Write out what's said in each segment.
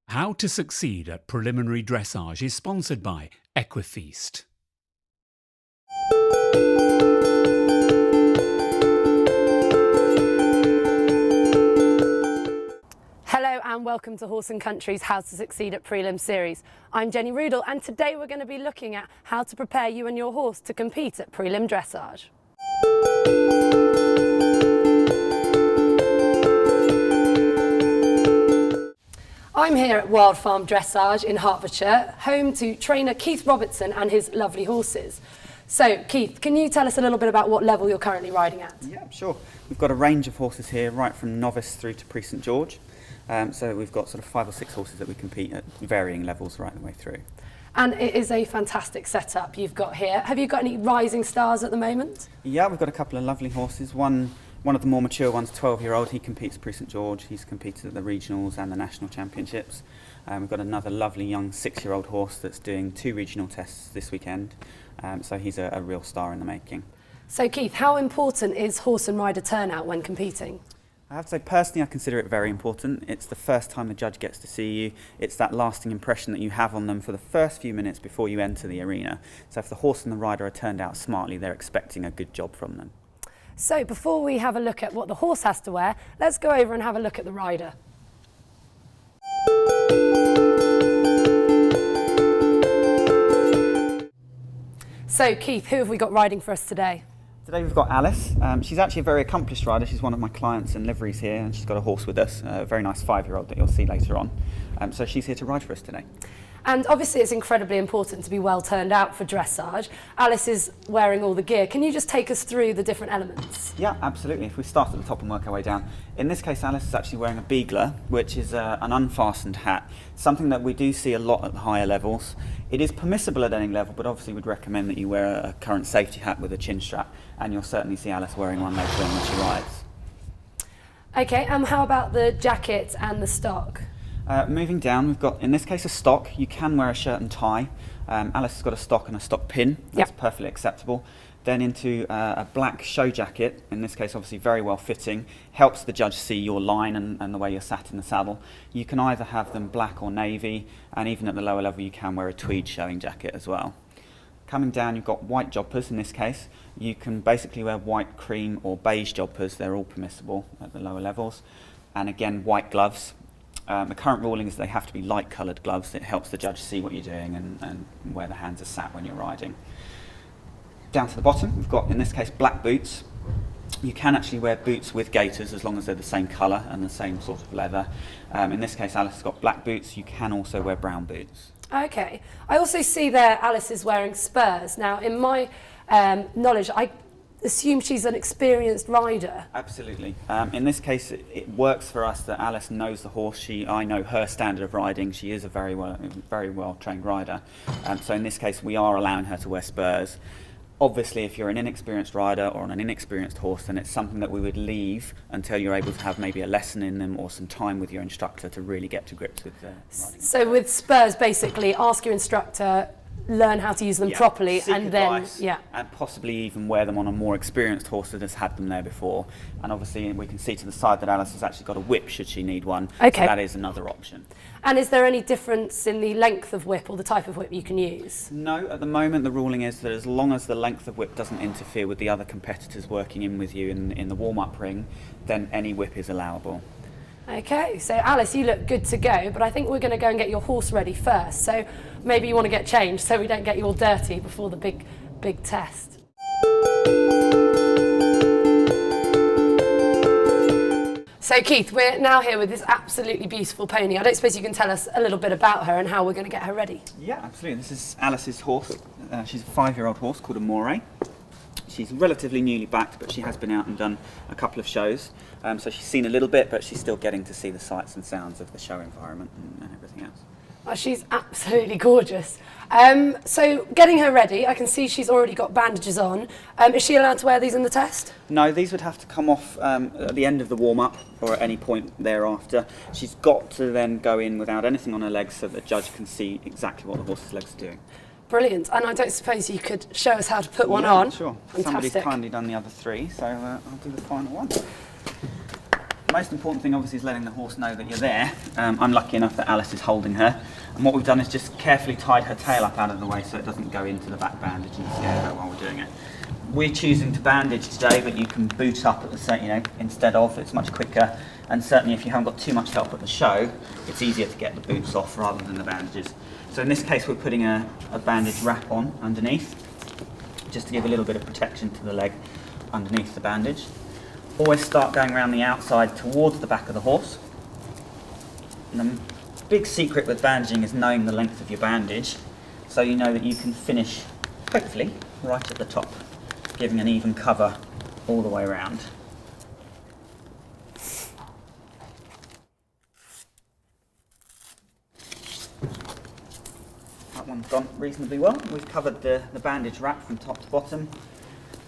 How to Succeed at Preliminary Dressage is sponsored by Equifeast. Hello and welcome to Horse and Country's How to Succeed at Prelim series. I'm Jenny Rudel and today we're going to be looking at how to prepare you and your horse to compete at prelim dressage. I'm here at Wild Farm Dressage in Hertfordshire, home to trainer Keith Robertson and his lovely horses. So Keith, can you tell us a little bit about what level you're currently riding at? Yeah, sure. We've got a range of horses here, right from novice through to Prix St George. So we've got sort of 5 or 6 horses that we compete at varying levels right the way through. And it is a fantastic setup you've got here. Have you got any rising stars at the moment? Yeah, we've got a couple of lovely horses. One of the more mature ones, 12-year-old, he competes at Prix St George. He's competed at the regionals and the national championships. We've got another lovely young 6-year-old horse that's doing 2 regional tests this weekend. So he's a real star in the making. So Keith, how important is horse and rider turnout when competing? I have to say, personally, I consider it very important. It's the first time the judge gets to see you. It's that lasting impression that you have on them for the first few minutes before you enter the arena. So if the horse and the rider are turned out smartly, they're expecting a good job from them. So before we have a look at what the horse has to wear, let's go over and have a look at the rider. So Keith, who have we got riding for us today? Today we've got Alice. She's actually a very accomplished rider. She's one of my clients in liveries here, and she's got a horse with us, a very nice 5-year-old that you'll see later on. So she's here to ride for us today. And obviously it's incredibly important to be well turned out for dressage. Alice is wearing all the gear. Can you just take us through the different elements? Yeah, absolutely. If we start at the top and work our way down. In this case, Alice is actually wearing a beagler, which is an unfastened hat, something that we do see a lot at the higher levels. It is permissible at any level, but obviously we'd recommend that you wear a current safety hat with a chin strap, and you'll certainly see Alice wearing one later on when she rides. Okay, how about the jacket and the stock? Moving down, we've got, in this case, a stock. You can wear a shirt and tie. Alice has got a stock and a stock pin. That's perfectly acceptable. Then into a black show jacket, in this case obviously very well fitting, helps the judge see your line and the way you're sat in the saddle. You can either have them black or navy, and even at the lower level you can wear a tweed showing jacket as well. Coming down, you've got white joppers in this case. You can basically wear white, cream or beige joppers. They're all permissible at the lower levels. And again, white gloves. The current ruling is they have to be light coloured gloves. It helps the judge see what you're doing and where the hands are sat when you're riding. Down to the bottom, we've got, in this case, black boots. You can actually wear boots with gaiters as long as they're the same colour and the same sort of leather. In this case, Alice has got black boots. You can also wear brown boots. Okay. I also see there Alice is wearing spurs. Now, in my knowledge, I assume she's an experienced rider. Absolutely. In this case, it works for us that Alice knows the horse. I know her standard of riding. She is a very well trained rider. So in this case, we are allowing her to wear spurs. Obviously, if you're an inexperienced rider or on an inexperienced horse, then it's something that we would leave until you're able to have maybe a lesson in them or some time with your instructor to really get to grips with riding. So with spurs, basically, ask your instructor, learn how to use them properly, seek and advice, then and possibly even wear them on a more experienced horse that has had them there before. And obviously we can see to the side that Alice has actually got a whip should she need one. Okay. So that is another option. And is there any difference in the length of whip or the type of whip you can use? No, at the moment the ruling is that as long as the length of whip doesn't interfere with the other competitors working in with you in the warm-up ring, then any whip is allowable. Okay, so Alice, you look good to go, but I think we're going to go and get your horse ready first. So maybe you want to get changed so we don't get you all dirty before the big test. So Keith, we're now here with this absolutely beautiful pony. I don't suppose you can tell us a little bit about her and how we're going to get her ready? Yeah, absolutely. This is Alice's horse. She's a 5-year-old horse called a Moray. She's relatively newly backed, but she has been out and done a couple of shows. So she's seen a little bit, but she's still getting to see the sights and sounds of the show environment and everything else. Oh, she's absolutely gorgeous. So getting her ready, I can see she's already got bandages on. Is she allowed to wear these in the test? No, these would have to come off at the end of the warm-up or at any point thereafter. She's got to then go in without anything on her legs so the judge can see exactly what the horse's legs are doing. Brilliant. And I don't suppose you could show us how to put one on? Sure. Fantastic. Somebody's kindly done the other 3, so I'll do the final one. The most important thing obviously is letting the horse know that you're there. I'm lucky enough that Alice is holding her, and what we've done is just carefully tied her tail up out of the way so it doesn't go into the back bandage and scare her while we're doing it. We're choosing to bandage today, but you can boot up at the same, instead of. It's much quicker, and certainly if you haven't got too much help at the show, it's easier to get the boots off rather than the bandages. So in this case, we're putting a bandage wrap on underneath, just to give a little bit of protection to the leg underneath the bandage. Always start going around the outside towards the back of the horse. And the big secret with bandaging is knowing the length of your bandage, so you know that you can finish, hopefully, right at the top, giving an even cover all the way around. That one's gone reasonably well. We've covered the bandage wrap from top to bottom,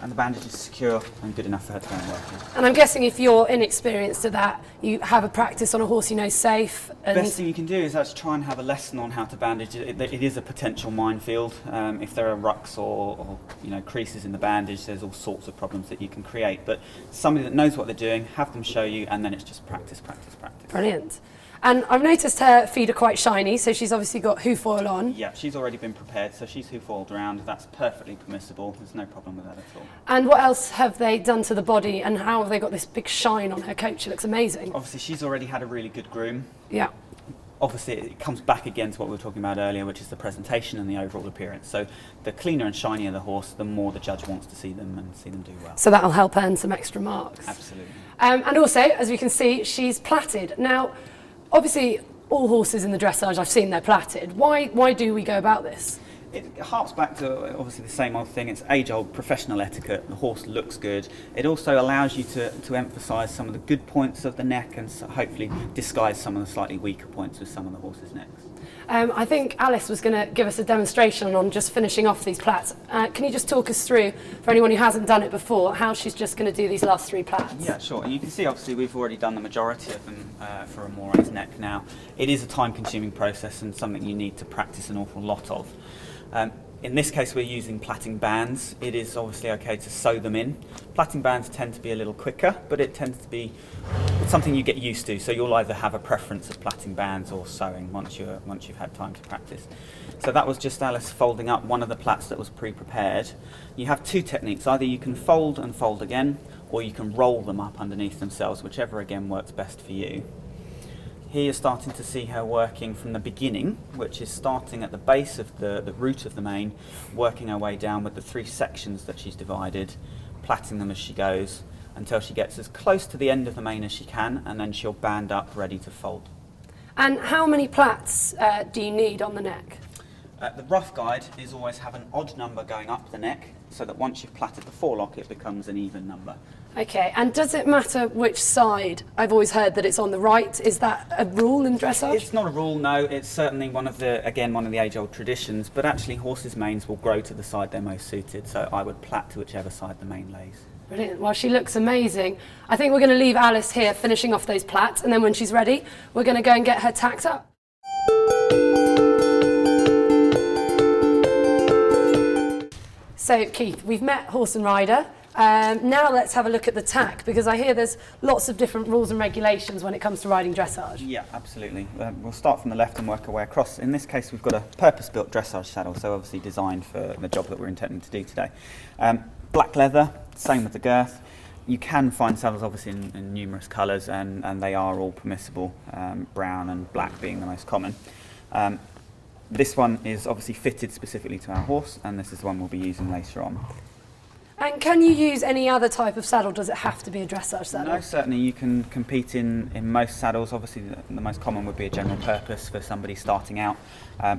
and the bandage is secure and good enough for her to go and work in. And I'm guessing if you're inexperienced at that, you have a practice on a horse you know safe. And Best thing you can do is actually try and have a lesson on how to bandage. It is a potential minefield. If there are rucks or creases in the bandage, there's all sorts of problems that you can create. But somebody that knows what they're doing, have them show you, and then it's just practice, practice, practice. Brilliant. And I've noticed her feet are quite shiny, so she's obviously got hoof oil on. Yeah, she's already been prepared, so she's hoof oiled around. That's perfectly permissible. There's no problem with that at all. And what else have they done to the body, and how have they got this big shine on her coat? She looks amazing. Obviously, she's already had a really good groom. Yeah. Obviously, it comes back again to what we were talking about earlier, which is the presentation and the overall appearance. So the cleaner and shinier the horse, the more the judge wants to see them and see them do well. So that'll help earn some extra marks. Absolutely. And also, as we can see, she's platted. Now, obviously, all horses in the dressage I've seen, they're platted. Why do we go about this? It harks back to obviously the same old thing. It's age-old professional etiquette. The horse looks good. It also allows you to emphasise some of the good points of the neck and hopefully disguise some of the slightly weaker points with some of the horse's necks. I think Alice was going to give us a demonstration on just finishing off these plats. Can you just talk us through, for anyone who hasn't done it before, how she's just going to do these last 3 plats? Yeah, sure. And you can see obviously we've already done the majority of them for a Mooray's neck now. It is a time-consuming process and something you need to practice an awful lot of. In this case we're using plaiting bands. It is obviously okay to sew them in. Plaiting bands tend to be a little quicker, but it tends to be something you get used to, so you'll either have a preference of plaiting bands or sewing once you've had time to practice. So that was just Alice folding up one of the plaits that was pre-prepared. You have 2 techniques. Either you can fold and fold again, or you can roll them up underneath themselves, whichever again works best for you. Here you're starting to see her working from the beginning, which is starting at the base of the root of the mane, working her way down with the 3 sections that she's divided, plaiting them as she goes, until she gets as close to the end of the mane as she can, and then she'll band up ready to fold. And how many plaits do you need on the neck? The rough guide is always have an odd number going up the neck, so that once you've plaited the forelock it becomes an even number. Okay, and does it matter which side? I've always heard that it's on the right. Is that a rule in dressage? It's not a rule, no. It's certainly one of the age-old traditions, but actually horses' manes will grow to the side they're most suited, so I would plait to whichever side the mane lays. Brilliant. Well, she looks amazing. I think we're going to leave Alice here finishing off those plaits, and then when she's ready, we're going to go and get her tacked up. So, Keith, we've met horse and rider. Now let's have a look at the tack, because I hear there's lots of different rules and regulations when it comes to riding dressage. Yeah, absolutely. We'll start from the left and work our way across. In this case, we've got a purpose-built dressage saddle, so obviously designed for the job that we're intending to do today. Black leather, same with the girth. You can find saddles obviously in numerous colours, and they are all permissible, brown and black being the most common. This one is obviously fitted specifically to our horse, and this is the one we'll be using later on. And can you use any other type of saddle? Does it have to be a dressage saddle? No, certainly you can compete in most saddles. Obviously the most common would be a general purpose for somebody starting out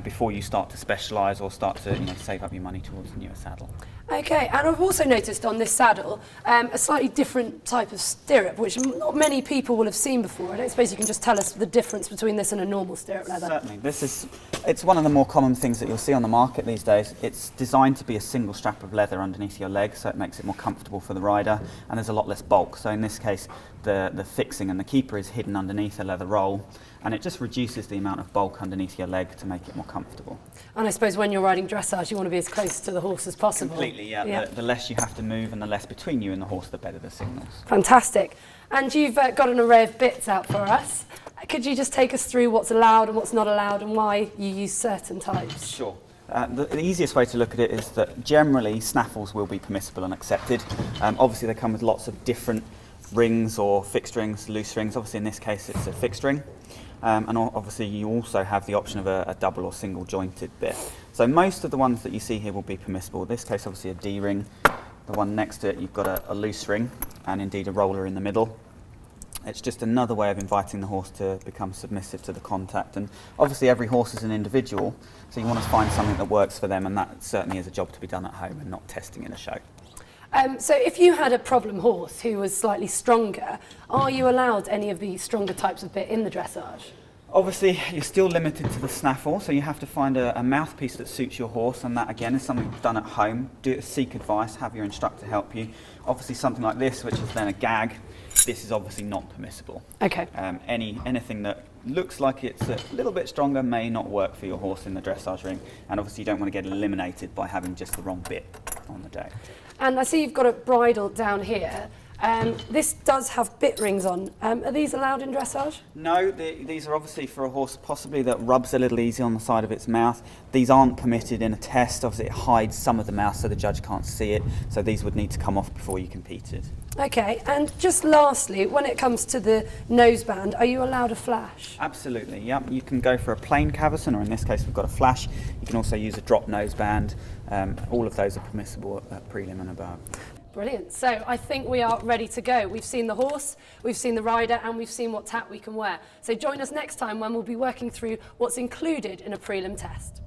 before you start to specialise or start to save up your money towards a newer saddle. Okay, and I've also noticed on this saddle a slightly different type of stirrup, which not many people will have seen before. I don't suppose you can just tell us the difference between this and a normal stirrup leather? Certainly. It's one of the more common things that you'll see on the market these days. It's designed to be a single strap of leather underneath your leg, so it makes it more comfortable for the rider, and there's a lot less bulk. So in this case, the fixing and the keeper is hidden underneath a leather roll, and it just reduces the amount of bulk underneath your leg to make it more comfortable. And I suppose when you're riding dressage, you want to be as close to the horse as possible. Completely, yeah. The less you have to move and the less between you and the horse, the better the signals. Fantastic. And you've got an array of bits out for us. Could you just take us through what's allowed and what's not allowed and why you use certain types? Sure. The easiest way to look at it is that generally snaffles will be permissible and accepted. Obviously they come with lots of different rings or fixed rings, loose rings. Obviously in this case it's a fixed ring. And obviously you also have the option of a double or single jointed bit. So most of the ones that you see here will be permissible. In this case obviously a D ring. The one next to it you've got a loose ring and indeed a roller in the middle. It's just another way of inviting the horse to become submissive to the contact. And obviously every horse is an individual, so you want to find something that works for them, and that certainly is a job to be done at home and not testing in a show. So if you had a problem horse who was slightly stronger, are you allowed any of the stronger types of bit in the dressage? Obviously, you're still limited to the snaffle, so you have to find a mouthpiece that suits your horse, and that again is something done at home. Seek advice, have your instructor help you. Obviously something like this, which is then a gag, this is obviously not permissible. Okay. Anything that looks like it's a little bit stronger may not work for your horse in the dressage ring, and obviously you don't want to get eliminated by having just the wrong bit on the day. And I see you've got a bridle down here. This does have bit rings on. Are these allowed in dressage? No, these are obviously for a horse possibly that rubs a little easy on the side of its mouth. These aren't permitted in a test. Obviously it hides some of the mouth so the judge can't see it, so these would need to come off before you competed. Okay, and just lastly, when it comes to the noseband, are you allowed a flash? Absolutely, yep. You can go for a plain cavesson, or in this case we've got a flash. You can also use a drop noseband. All of those are permissible at prelim and above. Brilliant. So I think we are ready to go. We've seen the horse, we've seen the rider, and we've seen what tack we can wear. So join us next time when we'll be working through what's included in a prelim test.